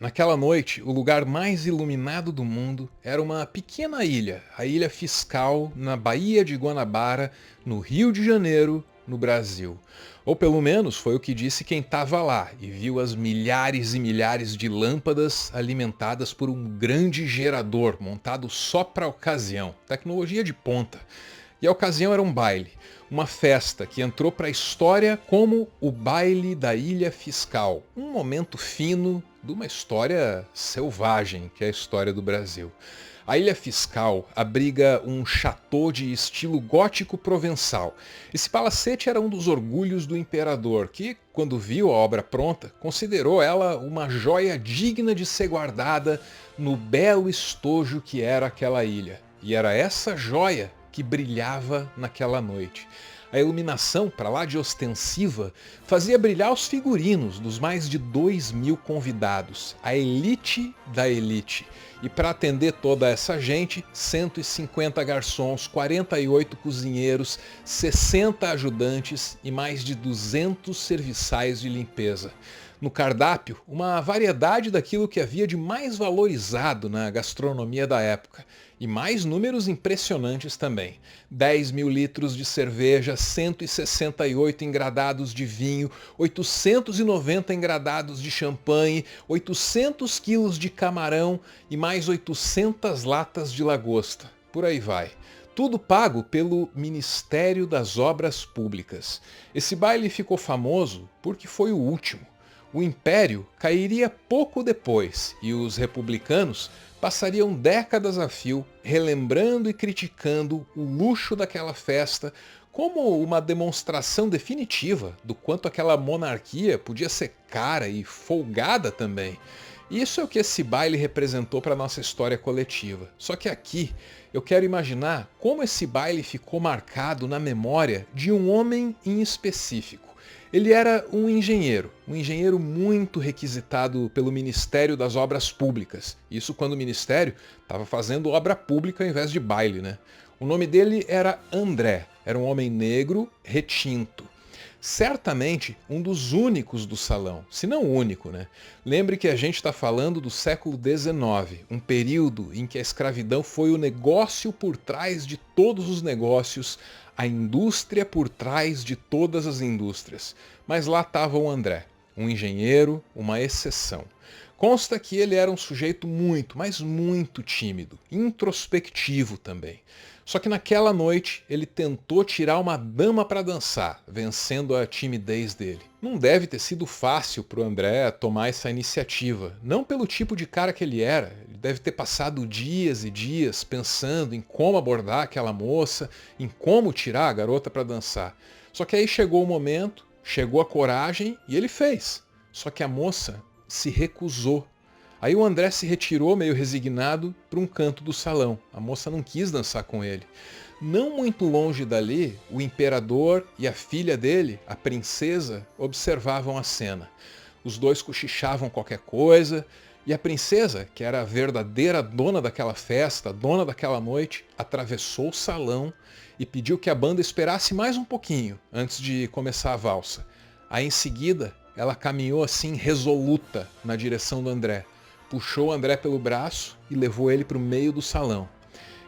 Naquela noite, o lugar mais iluminado do mundo era uma pequena ilha, a Ilha Fiscal, na Baía de Guanabara, no Rio de Janeiro, no Brasil. Ou pelo menos foi o que disse quem estava lá e viu as milhares e milhares de lâmpadas alimentadas por um grande gerador montado só para a ocasião, tecnologia de ponta. E a ocasião era um baile, uma festa que entrou para a história como o Baile da Ilha Fiscal, um momento fino de uma história selvagem, que é a história do Brasil. A Ilha Fiscal abriga um chateau de estilo gótico provençal. Esse palacete era um dos orgulhos do imperador, que, quando viu a obra pronta, considerou ela uma joia digna de ser guardada no belo estojo que era aquela ilha. E era essa joia que brilhava naquela noite. A iluminação, para lá de ostensiva, fazia brilhar os figurinos dos mais de 2.000 convidados, a elite da elite. E para atender toda essa gente, 150 garçons, 48 cozinheiros, 60 ajudantes e mais de 200 serviçais de limpeza. No cardápio, uma variedade daquilo que havia de mais valorizado na gastronomia da época. E mais números impressionantes também. 10.000 litros de cerveja, 168 engradados de vinho, 890 engradados de champanhe, 800 quilos de camarão e mais 800 latas de lagosta. Por aí vai. Tudo pago pelo Ministério das Obras Públicas. Esse baile ficou famoso porque foi o último. O Império cairia pouco depois e os republicanos passariam décadas a fio relembrando e criticando o luxo daquela festa como uma demonstração definitiva do quanto aquela monarquia podia ser cara e folgada também. Isso é o que esse baile representou para a nossa história coletiva. Só que aqui eu quero imaginar como esse baile ficou marcado na memória de um homem em específico. Ele era um engenheiro muito requisitado pelo Ministério das Obras Públicas. Isso quando o Ministério estava fazendo obra pública ao invés de baile, né? O nome dele era André, era um homem negro, retinto. Certamente um dos únicos do salão, se não o único, né? Lembre que a gente está falando do século XIX, um período em que a escravidão foi o negócio por trás de todos os negócios, a indústria por trás de todas as indústrias. Mas lá estava o André, um engenheiro, uma exceção. Consta que ele era um sujeito muito, mas muito tímido, introspectivo também. Só que naquela noite ele tentou tirar uma dama para dançar, vencendo a timidez dele. Não deve ter sido fácil para o André tomar essa iniciativa, não pelo tipo de cara que ele era. Ele deve ter passado dias e dias pensando em como abordar aquela moça, em como tirar a garota para dançar. Só que aí chegou o momento, chegou a coragem e ele fez. Só que a moça se recusou. Aí o André se retirou meio resignado para um canto do salão. A moça não quis dançar com ele. Não muito longe dali, o imperador e a filha dele, a princesa, observavam a cena. Os dois cochichavam qualquer coisa e a princesa, que era a verdadeira dona daquela festa, dona daquela noite, atravessou o salão e pediu que a banda esperasse mais um pouquinho antes de começar a valsa. Aí em seguida, ela caminhou assim resoluta na direção do André. Puxou o André pelo braço e levou ele para o meio do salão.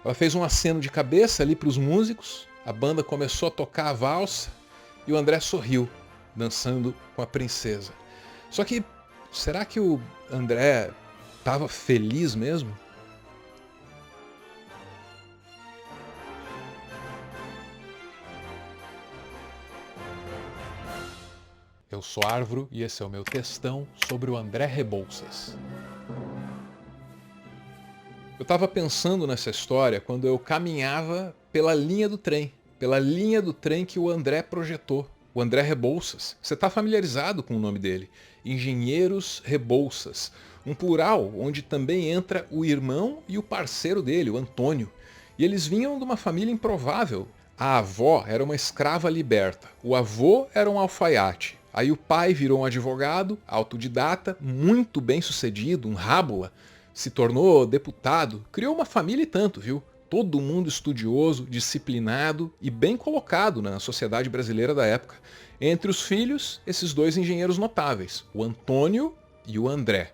Ela fez um aceno de cabeça ali para os músicos, a banda começou a tocar a valsa e o André sorriu, dançando com a princesa. Só que, será que o André estava feliz mesmo? Eu sou Arvro e esse é o meu textão sobre o André Rebouças. Eu estava pensando nessa história quando eu caminhava pela linha do trem que o André projetou, o André Rebouças. Você está familiarizado com o nome dele? Engenheiros Rebouças, um plural onde também entra o irmão e o parceiro dele, o Antônio. E eles vinham de uma família improvável. A avó era uma escrava liberta, o avô era um alfaiate. Aí o pai virou um advogado, autodidata, muito bem sucedido, um rábula. Se tornou deputado, criou uma família e tanto, viu? Todo mundo estudioso, disciplinado e bem colocado na sociedade brasileira da época. Entre os filhos, esses dois engenheiros notáveis, o Antônio e o André.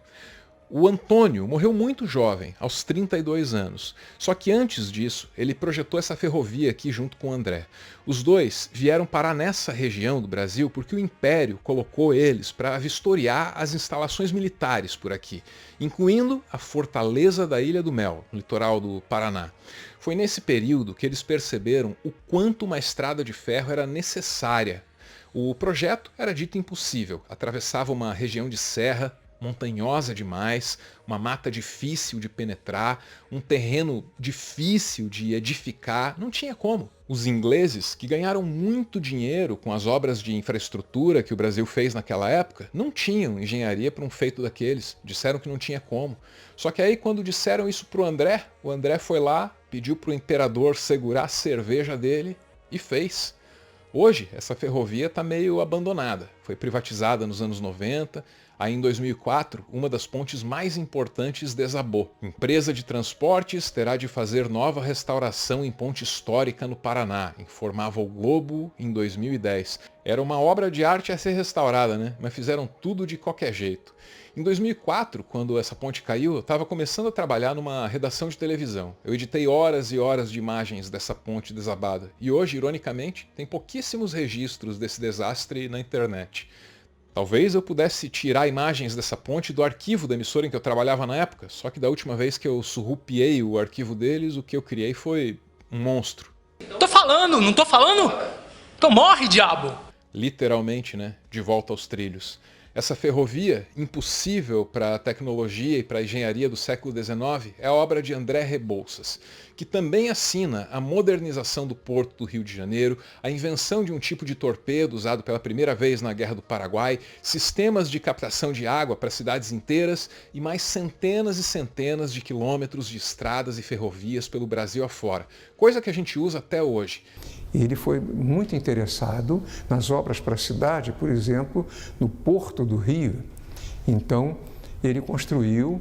O Antônio morreu muito jovem, aos 32 anos. Só que antes disso, ele projetou essa ferrovia aqui junto com o André. Os dois vieram parar nessa região do Brasil porque o Império colocou eles para vistoriar as instalações militares por aqui, incluindo a fortaleza da Ilha do Mel, no litoral do Paraná. Foi nesse período que eles perceberam o quanto uma estrada de ferro era necessária. O projeto era dito impossível, atravessava uma região de serra, montanhosa demais, uma mata difícil de penetrar, um terreno difícil de edificar, não tinha como. Os ingleses, que ganharam muito dinheiro com as obras de infraestrutura que o Brasil fez naquela época, não tinham engenharia para um feito daqueles, disseram que não tinha como. Só que aí quando disseram isso para o André foi lá, pediu para o imperador segurar a cerveja dele e fez. Hoje, essa ferrovia está meio abandonada. Foi privatizada nos anos 90. Aí, em 2004, uma das pontes mais importantes desabou. Empresa de transportes terá de fazer nova restauração em ponte histórica no Paraná, informava o Globo em 2010. Era uma obra de arte a ser restaurada, né? Mas fizeram tudo de qualquer jeito. Em 2004, quando essa ponte caiu, eu estava começando a trabalhar numa redação de televisão. Eu editei horas e horas de imagens dessa ponte desabada. E hoje, ironicamente, tem pouquíssimos registros desse desastre na internet. Talvez eu pudesse tirar imagens dessa ponte do arquivo da emissora em que eu trabalhava na época, só que da última vez que eu surrupiei o arquivo deles, o que eu criei foi um monstro. Tô falando, não tô falando? Então morre, diabo! Literalmente, né? De volta aos trilhos. Essa ferrovia, impossível para a tecnologia e para a engenharia do século XIX, é a obra de André Rebouças, que também assina a modernização do porto do Rio de Janeiro, a invenção de um tipo de torpedo usado pela primeira vez na Guerra do Paraguai, sistemas de captação de água para cidades inteiras e mais centenas e centenas de quilômetros de estradas e ferrovias pelo Brasil afora, coisa que a gente usa até hoje. Ele foi muito interessado nas obras para a cidade, por exemplo, no Porto do Rio. Então, ele construiu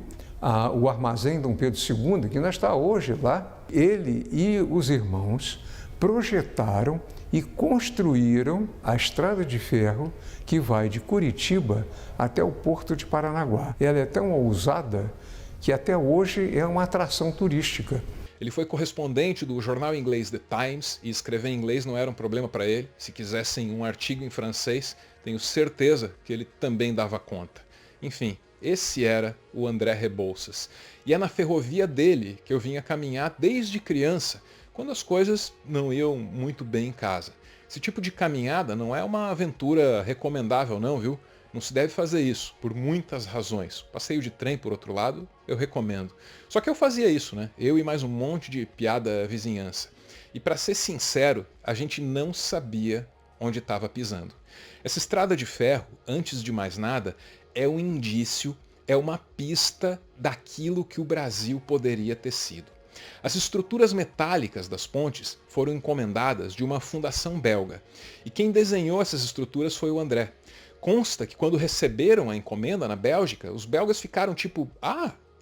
o armazém Dom Pedro II, que ainda está hoje lá. Ele e os irmãos projetaram e construíram a estrada de ferro que vai de Curitiba até o Porto de Paranaguá. Ela é tão ousada que até hoje é uma atração turística. Ele foi correspondente do jornal inglês The Times e escrever em inglês não era um problema para ele. Se quisessem um artigo em francês, tenho certeza que ele também dava conta. Enfim, esse era o André Rebouças. E é na ferrovia dele que eu vinha caminhar desde criança, quando as coisas não iam muito bem em casa. Esse tipo de caminhada não é uma aventura recomendável não, viu? Não se deve fazer isso, por muitas razões. Passeio de trem, por outro lado, eu recomendo. Só que eu fazia isso, né? Eu e mais um monte de piada vizinhança. E para ser sincero, a gente não sabia onde estava pisando. Essa estrada de ferro, antes de mais nada, é um indício, é uma pista daquilo que o Brasil poderia ter sido. As estruturas metálicas das pontes foram encomendadas de uma fundação belga. E quem desenhou essas estruturas foi o André. Consta que quando receberam a encomenda na Bélgica, os belgas ficaram tipo,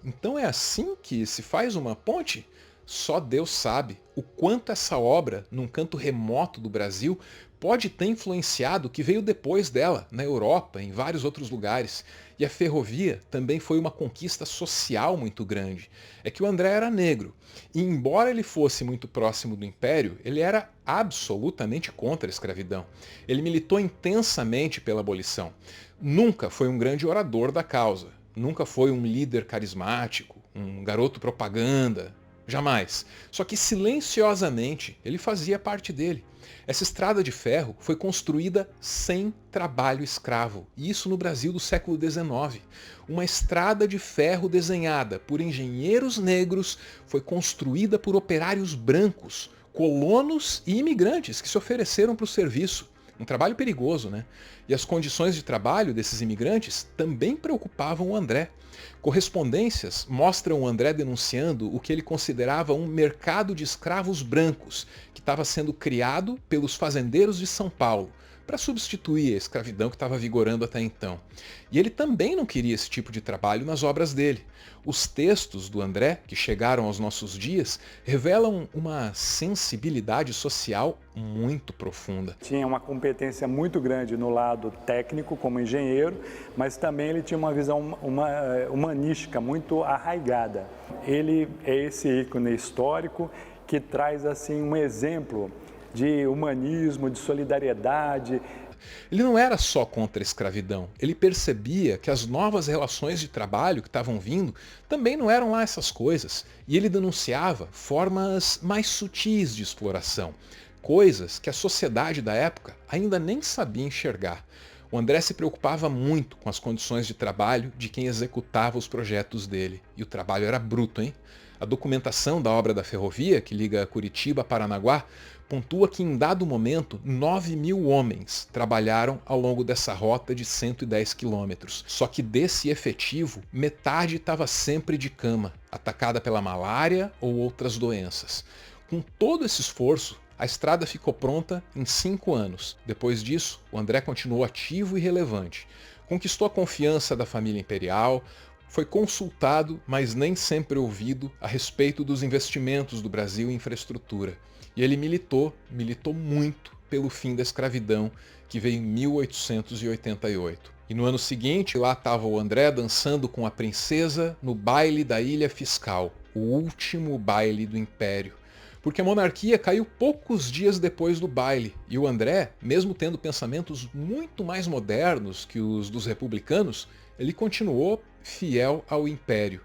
então é assim que se faz uma ponte? Só Deus sabe o quanto essa obra, num canto remoto do Brasil, pode ter influenciado o que veio depois dela, na Europa, em vários outros lugares. E a ferrovia também foi uma conquista social muito grande. É que o André era negro, e embora ele fosse muito próximo do Império, ele era absolutamente contra a escravidão. Ele militou intensamente pela abolição. Nunca foi um grande orador da causa. Nunca foi um líder carismático, um garoto propaganda. Jamais. Só que silenciosamente ele fazia parte dele. Essa estrada de ferro foi construída sem trabalho escravo, e isso no Brasil do século XIX. Uma estrada de ferro desenhada por engenheiros negros foi construída por operários brancos, colonos e imigrantes que se ofereceram para o serviço. Um trabalho perigoso, né? E as condições de trabalho desses imigrantes também preocupavam o André. Correspondências mostram o André denunciando o que ele considerava um mercado de escravos brancos, que estava sendo criado pelos fazendeiros de São Paulo, para substituir a escravidão que estava vigorando até então. E ele também não queria esse tipo de trabalho nas obras dele. Os textos do André, que chegaram aos nossos dias, revelam uma sensibilidade social muito profunda. Tinha uma competência muito grande no lado técnico, como engenheiro, mas também ele tinha uma visão humanística muito arraigada. Ele é esse ícone histórico que traz assim um exemplo de humanismo, de solidariedade. Ele não era só contra a escravidão, ele percebia que as novas relações de trabalho que estavam vindo também não eram lá essas coisas, e ele denunciava formas mais sutis de exploração, coisas que a sociedade da época ainda nem sabia enxergar. O André se preocupava muito com as condições de trabalho de quem executava os projetos dele, e o trabalho era bruto, hein? A documentação da obra da ferrovia, que liga Curitiba a Paranaguá, pontua que em dado momento 9.000 homens trabalharam ao longo dessa rota de 110 quilômetros. Só que desse efetivo, metade estava sempre de cama, atacada pela malária ou outras doenças. Com todo esse esforço, a estrada ficou pronta em 5 anos. Depois disso, o André continuou ativo e relevante. Conquistou a confiança da família imperial, foi consultado, mas nem sempre ouvido, a respeito dos investimentos do Brasil em infraestrutura. E ele militou muito pelo fim da escravidão, que veio em 1888. E no ano seguinte, lá estava o André dançando com a princesa no baile da Ilha Fiscal, o último baile do Império. Porque a monarquia caiu poucos dias depois do baile, e o André, mesmo tendo pensamentos muito mais modernos que os dos republicanos, ele continuou fiel ao Império.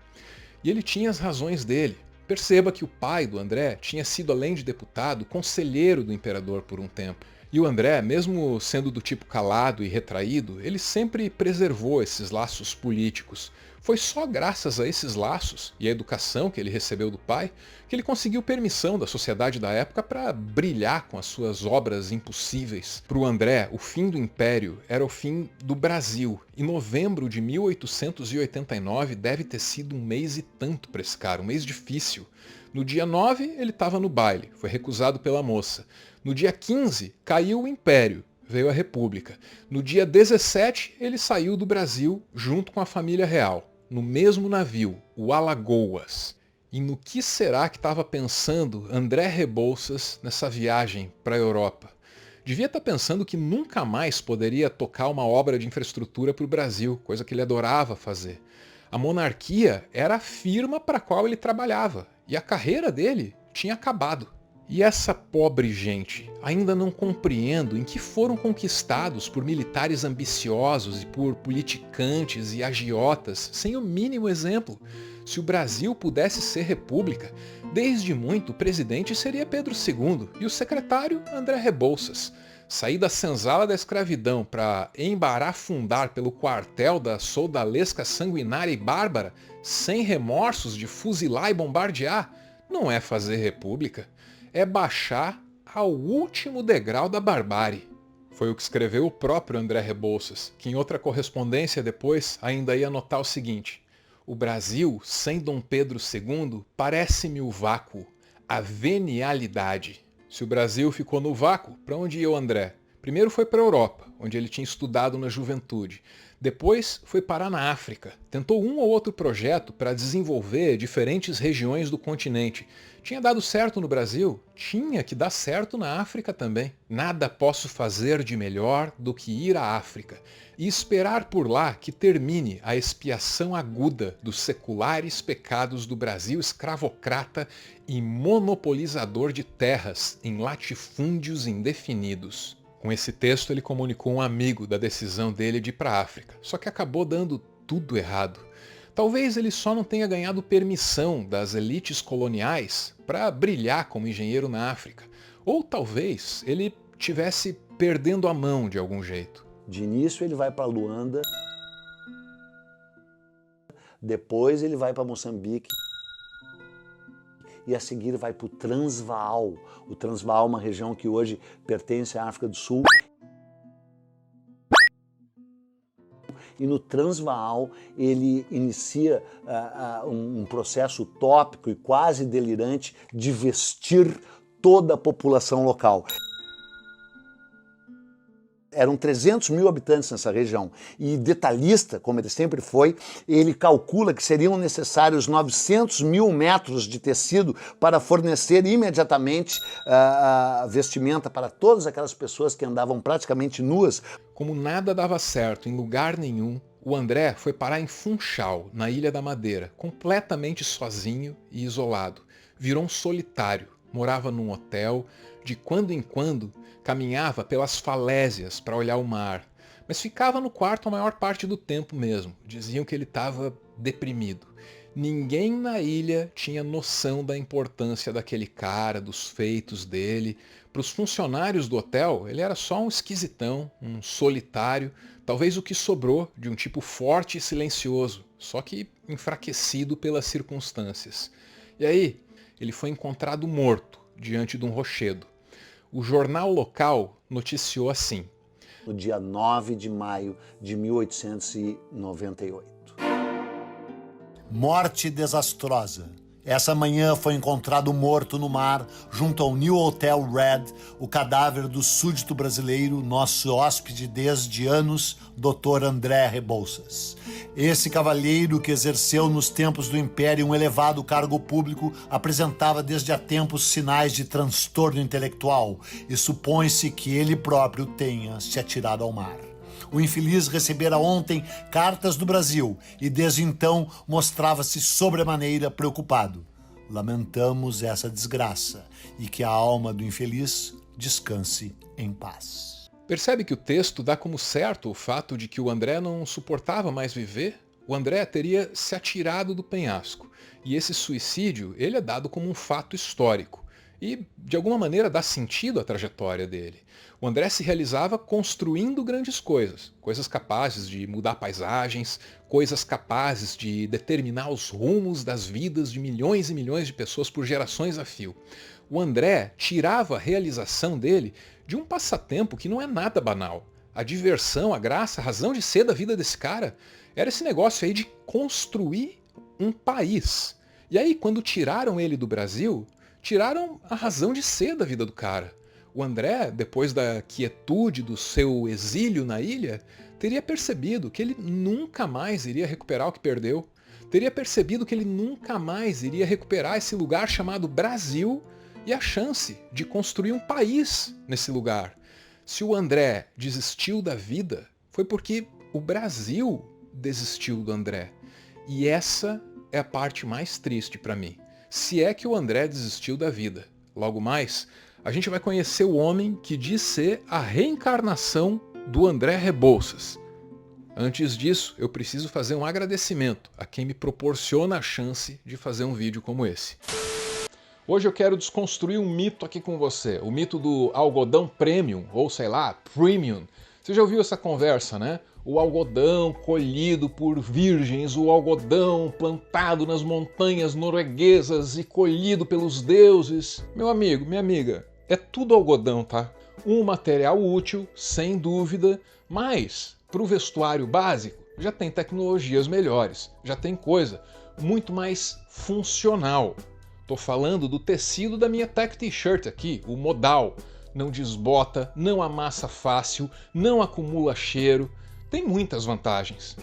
E ele tinha as razões dele. Perceba que o pai do André tinha sido, além de deputado, conselheiro do imperador por um tempo. E o André, mesmo sendo do tipo calado e retraído, ele sempre preservou esses laços políticos. Foi só graças a esses laços e à educação que ele recebeu do pai que ele conseguiu permissão da sociedade da época para brilhar com as suas obras impossíveis. Para o André, o fim do Império era o fim do Brasil. E novembro de 1889 deve ter sido um mês e tanto para esse cara, um mês difícil. No dia 9, ele estava no baile, foi recusado pela moça. No dia 15, caiu o Império, veio a República. No dia 17, ele saiu do Brasil junto com a família real, no mesmo navio, o Alagoas. E no que será que estava pensando André Rebouças nessa viagem para a Europa? Devia estar pensando que nunca mais poderia tocar uma obra de infraestrutura para o Brasil, coisa que ele adorava fazer. A monarquia era a firma para a qual ele trabalhava, e a carreira dele tinha acabado. E essa pobre gente, ainda não compreendo em que foram conquistados por militares ambiciosos e por politicantes e agiotas sem o mínimo exemplo. Se o Brasil pudesse ser república, desde muito o presidente seria Pedro II e o secretário André Rebouças. Sair da senzala da escravidão para embarafundar pelo quartel da soldalesca sanguinária e bárbara, sem remorsos de fuzilar e bombardear, não é fazer república. É baixar ao último degrau da barbárie. Foi o que escreveu o próprio André Rebouças, que em outra correspondência depois ainda ia notar o seguinte: o Brasil, sem Dom Pedro II, parece-me o vácuo, a venialidade. Se o Brasil ficou no vácuo, para onde ia o André? Primeiro foi para a Europa, onde ele tinha estudado na juventude. Depois foi parar na África. Tentou um ou outro projeto para desenvolver diferentes regiões do continente. Tinha dado certo no Brasil, tinha que dar certo na África também. Nada posso fazer de melhor do que ir à África e esperar por lá que termine a expiação aguda dos seculares pecados do Brasil escravocrata e monopolizador de terras em latifúndios indefinidos. Com esse texto ele comunicou um amigo da decisão dele de ir para a África, só que acabou dando tudo errado. Talvez ele só não tenha ganhado permissão das elites coloniais para brilhar como engenheiro na África. Ou talvez ele tivesse perdendo a mão de algum jeito. De início ele vai para Luanda, depois ele vai para Moçambique e a seguir vai para o Transvaal. O Transvaal é uma região que hoje pertence à África do Sul. E no Transvaal ele inicia um processo utópico e quase delirante de vestir toda a população local. eram 300 mil habitantes nessa região. E detalhista, como ele sempre foi, ele calcula que seriam necessários 900 mil metros de tecido para fornecer imediatamente vestimenta para todas aquelas pessoas que andavam praticamente nuas. Como nada dava certo em lugar nenhum, o André foi parar em Funchal, na Ilha da Madeira, completamente sozinho e isolado. Virou um solitário, morava num hotel, de quando em quando caminhava pelas falésias para olhar o mar, mas ficava no quarto a maior parte do tempo mesmo. Diziam que ele estava deprimido. Ninguém na ilha tinha noção da importância daquele cara, dos feitos dele. Para os funcionários do hotel, ele era só um esquisitão, um solitário, talvez o que sobrou de um tipo forte e silencioso, só que enfraquecido pelas circunstâncias. E aí, ele foi encontrado morto diante de um rochedo. O jornal local noticiou assim: no dia 9 de maio de 1898. Morte desastrosa. Essa manhã foi encontrado morto no mar, junto ao New Hotel Red, o cadáver do súdito brasileiro, nosso hóspede desde anos, Dr. André Rebouças. Esse cavalheiro, que exerceu nos tempos do Império um elevado cargo público, apresentava desde há tempos sinais de transtorno intelectual e supõe-se que ele próprio tenha se atirado ao mar. O infeliz recebera ontem cartas do Brasil e desde então mostrava-se sobremaneira preocupado. Lamentamos essa desgraça e que a alma do infeliz descanse em paz. Percebe que o texto dá como certo o fato de que o André não suportava mais viver? O André teria se atirado do penhasco, e esse suicídio ele é dado como um fato histórico. E, de alguma maneira, dá sentido à trajetória dele. O André se realizava construindo grandes coisas, coisas capazes de mudar paisagens, coisas capazes de determinar os rumos das vidas de milhões e milhões de pessoas por gerações a fio. O André tirava a realização dele de um passatempo que não é nada banal. A diversão, a graça, a razão de ser da vida desse cara era esse negócio aí de construir um país. E aí, quando tiraram ele do Brasil, tiraram a razão de ser da vida do cara. O André, depois da quietude do seu exílio na ilha, teria percebido que ele nunca mais iria recuperar o que perdeu. Teria percebido que ele nunca mais iria recuperar esse lugar chamado Brasil e a chance de construir um país nesse lugar. Se o André desistiu da vida, foi porque o Brasil desistiu do André. E essa é a parte mais triste para mim. Se é que o André desistiu da vida. Logo mais, a gente vai conhecer o homem que diz ser a reencarnação do André Rebouças. Antes disso, eu preciso fazer um agradecimento a quem me proporciona a chance de fazer um vídeo como esse. Hoje eu quero desconstruir um mito aqui com você, o mito do algodão premium, ou sei lá, premium. Você já ouviu essa conversa, né? O algodão colhido por virgens, o algodão plantado nas montanhas norueguesas e colhido pelos deuses. Meu amigo, minha amiga, é tudo algodão, tá? Um material útil, sem dúvida, mas para o vestuário básico já tem tecnologias melhores, já tem coisa muito mais funcional. Tô falando do tecido da minha tech t-shirt aqui, o modal. Não desbota, não amassa fácil, não acumula cheiro. Tem muitas vantagens.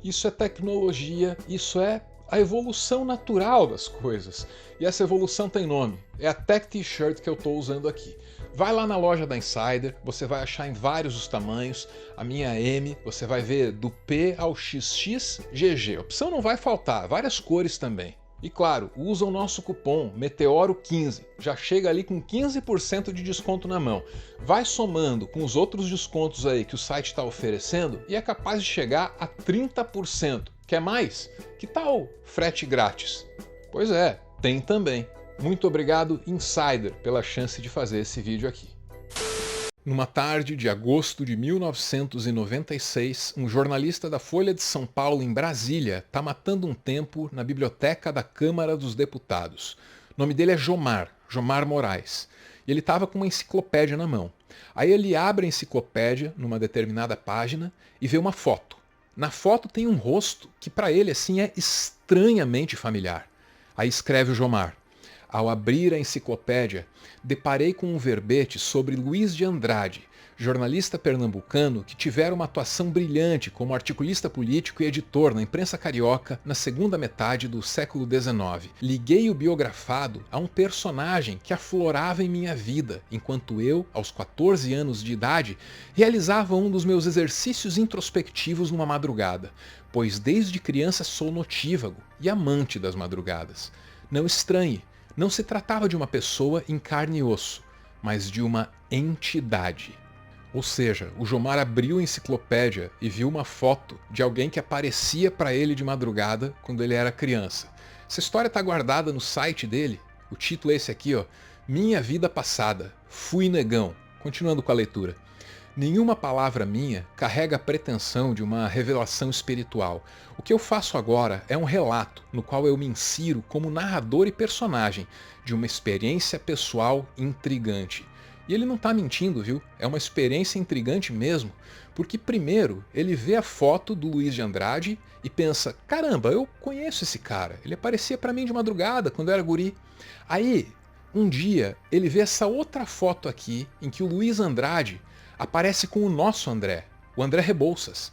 Isso é tecnologia, isso é a evolução natural das coisas. E essa evolução tem nome. É a Tech T-shirt que eu estou usando aqui. Vai lá na loja da Insider, você vai achar em vários os tamanhos. A minha M, você vai ver do P ao XXGG. A opção não vai faltar, várias cores também. E claro, usa o nosso cupom METEORO15, já chega ali com 15% de desconto na mão. Vai somando com os outros descontos aí que o site está oferecendo e é capaz de chegar a 30%. Quer mais? Que tal frete grátis? Pois é, tem também. Muito obrigado, Insider, pela chance de fazer esse vídeo aqui. Numa tarde de agosto de 1996, um jornalista da Folha de São Paulo, em Brasília, está matando um tempo na biblioteca da Câmara dos Deputados. O nome dele é Jomar Moraes. E ele estava com uma enciclopédia na mão. Aí ele abre a enciclopédia numa determinada página e vê uma foto. Na foto tem um rosto que para ele assim é estranhamente familiar. Aí escreve o Jomar: ao abrir a enciclopédia, deparei com um verbete sobre Luiz de Andrade, jornalista pernambucano que tivera uma atuação brilhante como articulista político e editor na imprensa carioca na segunda metade do século XIX. Liguei o biografado a um personagem que aflorava em minha vida, enquanto eu, aos 14 anos de idade, realizava um dos meus exercícios introspectivos numa madrugada, pois desde criança sou notívago e amante das madrugadas. Não estranhe, não se tratava de uma pessoa em carne e osso, mas de uma entidade. Ou seja, o Jomar abriu a enciclopédia e viu uma foto de alguém que aparecia para ele de madrugada quando ele era criança. Essa história está guardada no site dele. O título é esse aqui, ó. Minha Vida Passada. Fui negão. Continuando com a leitura. Nenhuma palavra minha carrega a pretensão de uma revelação espiritual. O que eu faço agora é um relato no qual eu me insiro como narrador e personagem de uma experiência pessoal intrigante. E ele não está mentindo, viu? É uma experiência intrigante mesmo, porque primeiro ele vê a foto do Luiz de Andrade e pensa, caramba, eu conheço esse cara, ele aparecia para mim de madrugada quando eu era guri. Aí, um dia, ele vê essa outra foto aqui em que o Luiz Andrade aparece com o nosso André, o André Rebouças.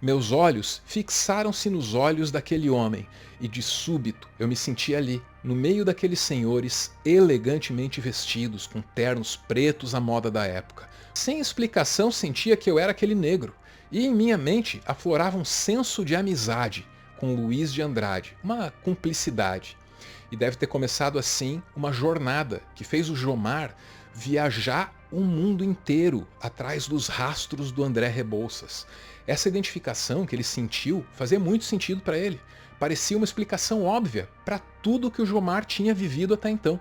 Meus olhos fixaram-se nos olhos daquele homem e de súbito eu me senti ali, no meio daqueles senhores elegantemente vestidos, com ternos pretos à moda da época. Sem explicação sentia que eu era aquele negro, e em minha mente aflorava um senso de amizade com Luiz de Andrade, uma cumplicidade. E deve ter começado assim uma jornada que fez o Jomar viajar o mundo inteiro atrás dos rastros do André Rebouças. Essa identificação que ele sentiu fazia muito sentido para ele. Parecia uma explicação óbvia para tudo que o Jomar tinha vivido até então.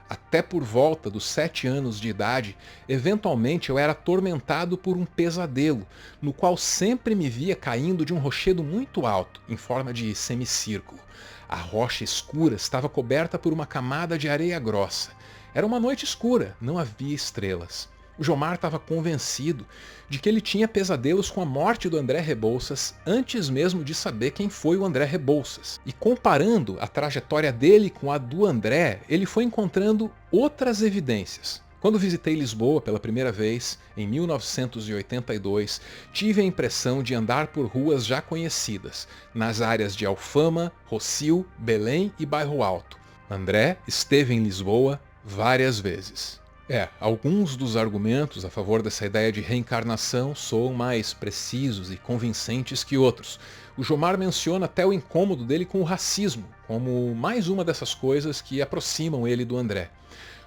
Até por volta dos 7 anos de idade, eventualmente eu era atormentado por um pesadelo, no qual sempre me via caindo de um rochedo muito alto, em forma de semicírculo. A rocha escura estava coberta por uma camada de areia grossa. Era uma noite escura, não havia estrelas. O Jomar estava convencido de que ele tinha pesadelos com a morte do André Rebouças antes mesmo de saber quem foi o André Rebouças. E comparando a trajetória dele com a do André, ele foi encontrando outras evidências. Quando visitei Lisboa pela primeira vez, em 1982, tive a impressão de andar por ruas já conhecidas, nas áreas de Alfama, Rossio, Belém e Bairro Alto. André esteve em Lisboa várias vezes. Alguns dos argumentos a favor dessa ideia de reencarnação soam mais precisos e convincentes que outros. O Jomar menciona até o incômodo dele com o racismo, como mais uma dessas coisas que aproximam ele do André.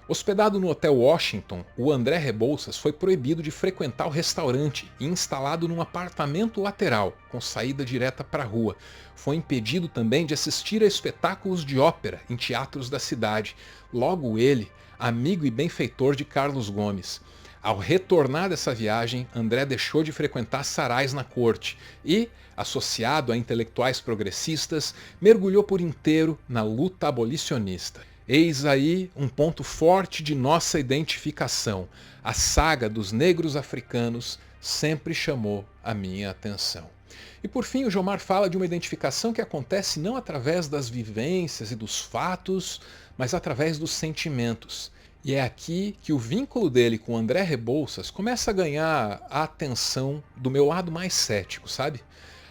Hospedado no Hotel Washington, o André Rebouças foi proibido de frequentar o restaurante e instalado num apartamento lateral, com saída direta para a rua. Foi impedido também de assistir a espetáculos de ópera em teatros da cidade. Logo ele, amigo e benfeitor de Carlos Gomes. Ao retornar dessa viagem, André deixou de frequentar sarais na corte e, associado a intelectuais progressistas, mergulhou por inteiro na luta abolicionista. Eis aí um ponto forte de nossa identificação. A saga dos negros africanos sempre chamou a minha atenção. E por fim, o Jomar fala de uma identificação que acontece não através das vivências e dos fatos, mas através dos sentimentos. E é aqui que o vínculo dele com André Rebouças começa a ganhar a atenção do meu lado mais cético, sabe?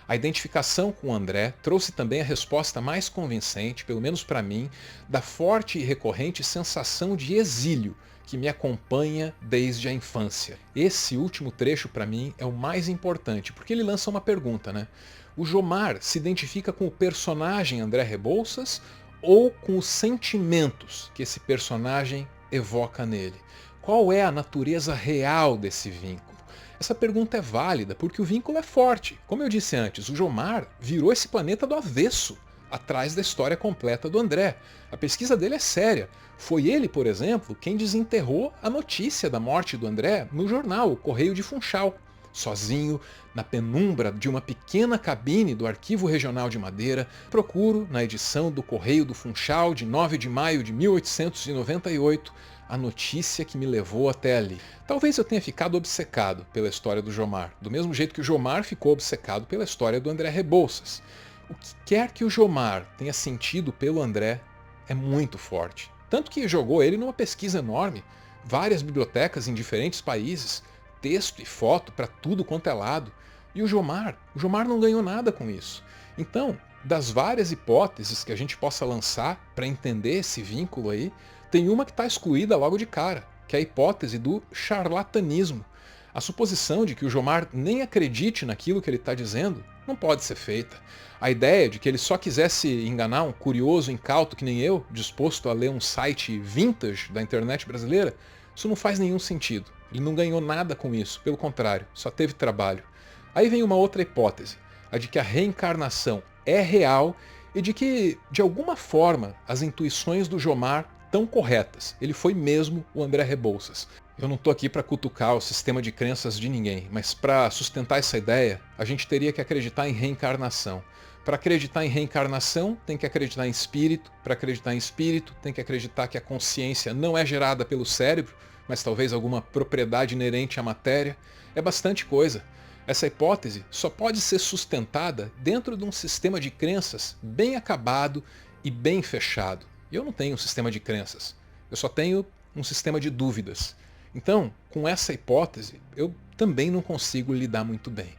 A identificação com o André trouxe também a resposta mais convincente, pelo menos para mim, da forte e recorrente sensação de exílio que me acompanha desde a infância. Esse último trecho para mim é o mais importante, porque ele lança uma pergunta, né? O Jomar se identifica com o personagem André Rebouças ou com os sentimentos que esse personagem evoca nele? Qual é a natureza real desse vínculo? Essa pergunta é válida porque o vínculo é forte. Como eu disse antes, o Jomar virou esse planeta do avesso, atrás da história completa do André. A pesquisa dele é séria. Foi ele, por exemplo, quem desenterrou a notícia da morte do André no jornal O Correio de Funchal. Sozinho, na penumbra de uma pequena cabine do Arquivo Regional de Madeira, procuro, na edição do Correio do Funchal de 9 de maio de 1898, a notícia que me levou até ali. Talvez eu tenha ficado obcecado pela história do Jomar, do mesmo jeito que o Jomar ficou obcecado pela história do André Rebouças. O que quer que o Jomar tenha sentido pelo André é muito forte. Tanto que jogou ele numa pesquisa enorme, várias bibliotecas em diferentes países, texto e foto para tudo quanto é lado. E o Jomar não ganhou nada com isso. Então, das várias hipóteses que a gente possa lançar para entender esse vínculo aí, tem uma que está excluída logo de cara, que é a hipótese do charlatanismo. A suposição de que o Jomar nem acredite naquilo que ele está dizendo não pode ser feita. A ideia de que ele só quisesse enganar um curioso incauto que nem eu, disposto a ler um site vintage da internet brasileira, isso não faz nenhum sentido. Ele não ganhou nada com isso, pelo contrário, só teve trabalho. Aí vem uma outra hipótese, a de que a reencarnação é real e de que, de alguma forma, as intuições do Jomar estão corretas. Ele foi mesmo o André Rebouças. Eu não estou aqui para cutucar o sistema de crenças de ninguém, mas para sustentar essa ideia, a gente teria que acreditar em reencarnação. Para acreditar em reencarnação, tem que acreditar em espírito. Para acreditar em espírito, tem que acreditar que a consciência não é gerada pelo cérebro, mas talvez alguma propriedade inerente à matéria. É bastante coisa. Essa hipótese só pode ser sustentada dentro de um sistema de crenças bem acabado e bem fechado. E eu não tenho um sistema de crenças. Eu só tenho um sistema de dúvidas. Então, com essa hipótese, eu também não consigo lidar muito bem.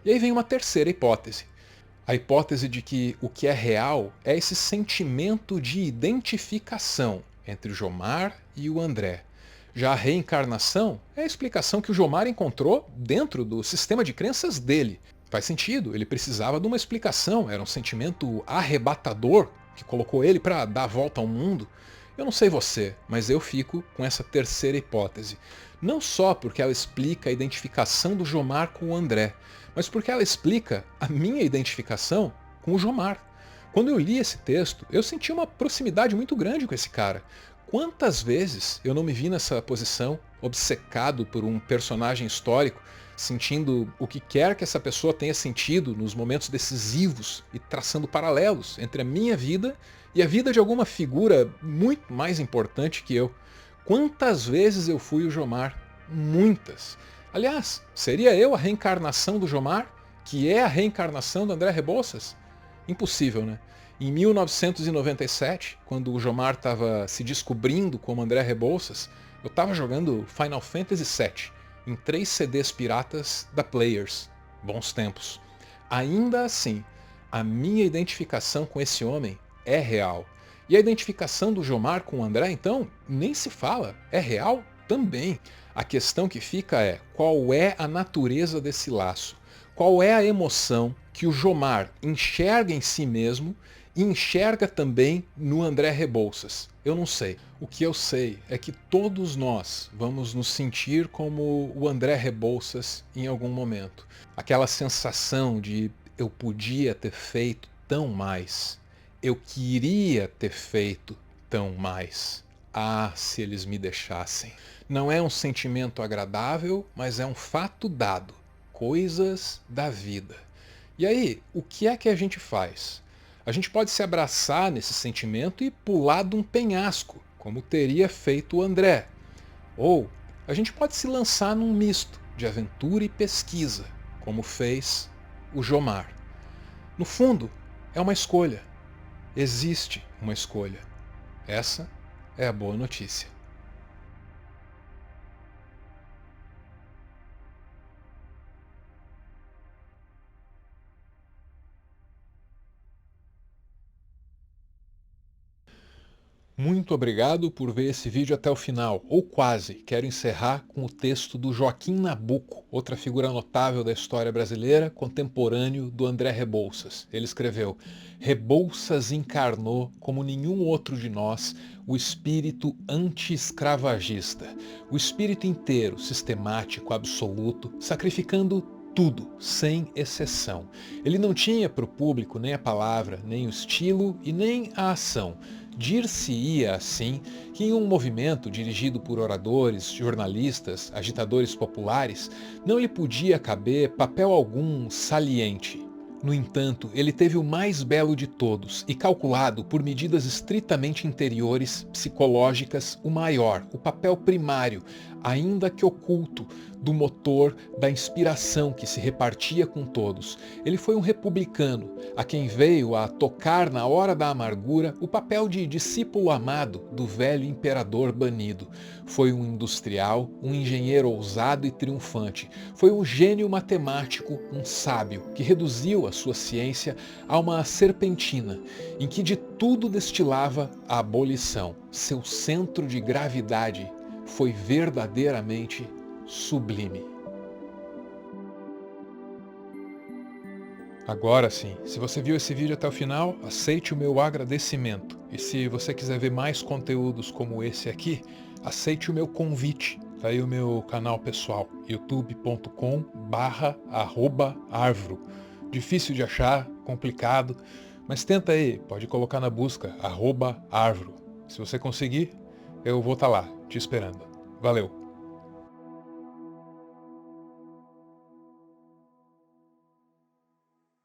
E aí vem uma terceira hipótese. A hipótese de que o que é real é esse sentimento de identificação entre o Jomar e o André. Já a reencarnação é a explicação que o Jomar encontrou dentro do sistema de crenças dele. Faz sentido, ele precisava de uma explicação, era um sentimento arrebatador que colocou ele para dar a volta ao mundo. Eu não sei você, mas eu fico com essa terceira hipótese. Não só porque ela explica a identificação do Jomar com o André, mas porque ela explica a minha identificação com o Jomar. Quando eu li esse texto, eu senti uma proximidade muito grande com esse cara. Quantas vezes eu não me vi nessa posição, obcecado por um personagem histórico, sentindo o que quer que essa pessoa tenha sentido nos momentos decisivos e traçando paralelos entre a minha vida e a vida de alguma figura muito mais importante que eu. Quantas vezes eu fui o Jomar? Muitas. Aliás, seria eu a reencarnação do Jomar, que é a reencarnação do André Rebouças? Impossível, né? Em 1997, quando o Jomar estava se descobrindo como André Rebouças, eu estava jogando Final Fantasy VII em 3 CDs piratas da Players. Bons tempos. Ainda assim, a minha identificação com esse homem é real. E a identificação do Jomar com o André, então, nem se fala. É real também. A questão que fica é, qual é a natureza desse laço? Qual é a emoção que o Jomar enxerga em si mesmo e enxerga também no André Rebouças? Eu não sei. O que eu sei é que todos nós vamos nos sentir como o André Rebouças em algum momento. Aquela sensação de eu podia ter feito tão mais. Eu queria ter feito tão mais. Ah, se eles me deixassem. Não é um sentimento agradável, mas é um fato dado. Coisas da vida. E aí, o que é que a gente faz? A gente pode se abraçar nesse sentimento e pular de um penhasco, como teria feito o André. Ou a gente pode se lançar num misto de aventura e pesquisa, como fez o Jomar. No fundo, é uma escolha. Existe uma escolha. Essa é a boa notícia. Muito obrigado por ver esse vídeo até o final, ou quase. Quero encerrar com o texto do Joaquim Nabuco, outra figura notável da história brasileira, contemporâneo do André Rebouças. Ele escreveu: Rebouças encarnou, como nenhum outro de nós, o espírito anti-escravagista, o espírito inteiro, sistemático, absoluto, sacrificando tudo, sem exceção. Ele não tinha para o público nem a palavra, nem o estilo e nem a ação. Dir-se-ia, assim, que em um movimento dirigido por oradores, jornalistas, agitadores populares, não lhe podia caber papel algum saliente. No entanto, ele teve o mais belo de todos e calculado por medidas estritamente interiores, psicológicas, o maior, o papel primário, ainda que oculto, do motor, da inspiração que se repartia com todos. Ele foi um republicano, a quem veio a tocar na hora da amargura o papel de discípulo amado do velho imperador banido. Foi um industrial, um engenheiro ousado e triunfante. Foi um gênio matemático, um sábio, que reduziu a sua ciência a uma serpentina, em que de tudo destilava a abolição. Seu centro de gravidade foi verdadeiramente sublime. Agora sim, se você viu esse vídeo até o final, aceite o meu agradecimento. E se você quiser ver mais conteúdos como esse aqui, aceite o meu convite. Tá aí o meu canal pessoal, youtube.com/arvro. Difícil de achar, complicado, mas tenta aí, pode colocar na busca @arvro. Se você conseguir, eu vou estar lá, te esperando. Valeu!